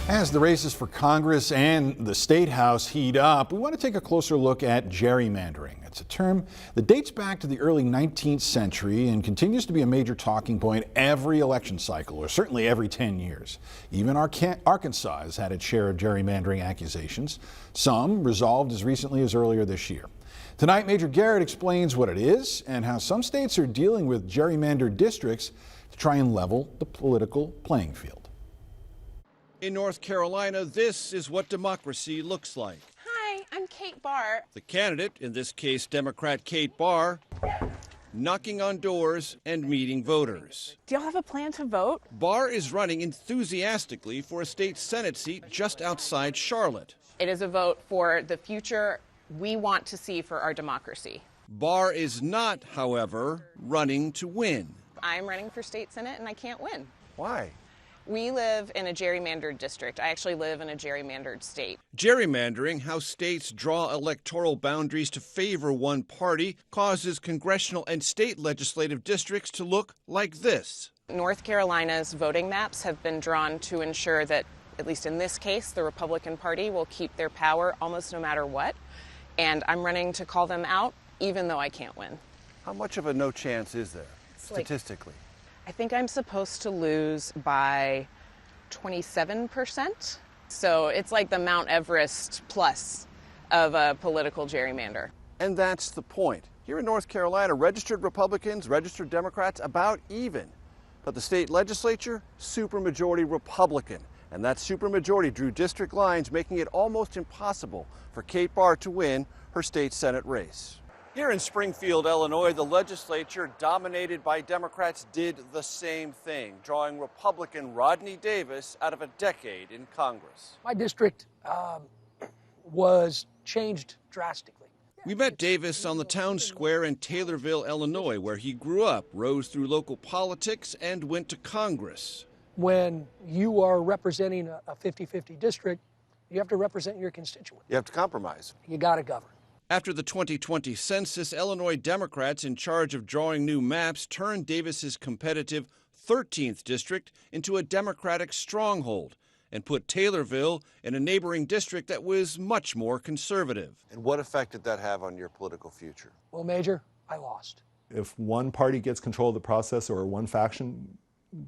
As the races for Congress and the State House heat up, we want to take a closer look at gerrymandering. It's a term that dates back to the early 19th century and continues to be a major talking point every election cycle, or certainly every 10 years. Even Arkansas has had its share of gerrymandering accusations, some resolved as recently as earlier this year. Tonight, Major Garrett explains what it is and how some states are dealing with gerrymandered districts to try and level the political playing field. In North Carolina, this is what democracy looks like. Hi, I'm Kate Barr. The candidate, in this case Democrat Kate Barr, knocking on doors and meeting voters. Do y'all have a plan to vote? Barr is running enthusiastically for a state Senate seat just outside Charlotte. It is a vote for the future we want to see for our democracy. Barr is not, however, running to win. I'm running for state Senate and I can't win. Why? We live in a gerrymandered district. I actually live in a gerrymandered state. Gerrymandering, how states draw electoral boundaries to favor one party, causes congressional and state legislative districts to look like this. North Carolina's voting maps have been drawn to ensure that, at least in this case, the Republican Party will keep their power almost no matter what. And I'm running to call them out, even though I can't win. How much of a no chance is there, statistically? I think I'm supposed to lose by 27%. So it's like the Mount Everest plus of a political gerrymander. And that's the point. Here in North Carolina, registered Republicans, registered Democrats, about even. But the state legislature, supermajority Republican. And that supermajority drew district lines, making it almost impossible for Kate Barr to win her state Senate race. Here in Springfield, Illinois, the legislature, dominated by Democrats, did the same thing, drawing Republican Rodney Davis out of a decade in Congress. My district was changed drastically. We met Davis on the town square in Taylorville, Illinois, where he grew up, rose through local politics, and went to Congress. When you are representing a 50-50 district, you have to represent your constituent. You have to compromise. You got to govern. After the 2020 census, Illinois Democrats in charge of drawing new maps turned Davis's competitive 13th district into a Democratic stronghold and put Taylorville in a neighboring district that was much more conservative. And what effect did that have on your political future? Well, Major, I lost. If one party gets control of the process or one faction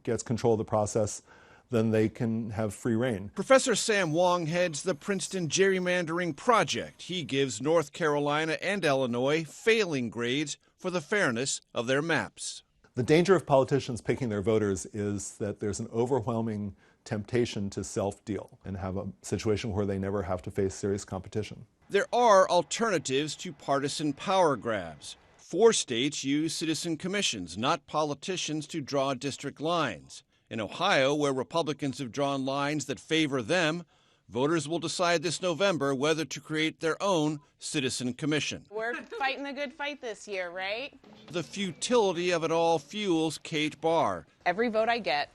gets control of the process, then they can have free reign. Professor Sam Wong heads the Princeton Gerrymandering Project. He gives North Carolina and Illinois failing grades for the fairness of their maps. The danger of politicians picking their voters is that there's an overwhelming temptation to self-deal and have a situation where they never have to face serious competition. There are alternatives to partisan power grabs. 4 states use citizen commissions, not politicians, to draw district lines. In Ohio, where Republicans have drawn lines that favor them, voters will decide this November whether to create their own citizen commission. We're fighting the good fight this year, right? The futility of it all fuels Kate Barr. Every vote I get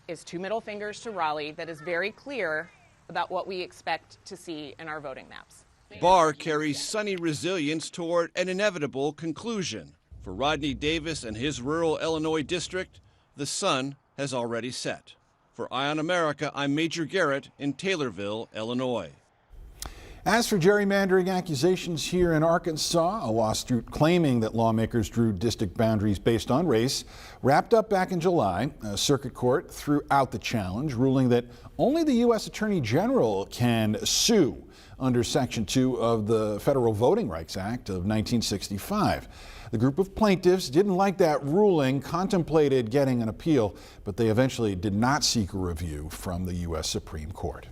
is 2 middle fingers to Raleigh that is very clear about what we expect to see in our voting maps. Barr carries sunny resilience toward an inevitable conclusion. For Rodney Davis and his rural Illinois district, the sun has already set. For Eye on America, I'm Major Garrett in Taylorville, Illinois. As for gerrymandering accusations here in Arkansas, a lawsuit claiming that lawmakers drew district boundaries based on race wrapped up back in July. A circuit court threw out the challenge, ruling that only the U.S. Attorney General can sue under Section 2 of the Federal Voting Rights Act of 1965. The group of plaintiffs didn't like that ruling, contemplated getting an appeal, but they eventually did not seek a review from the U.S. Supreme Court.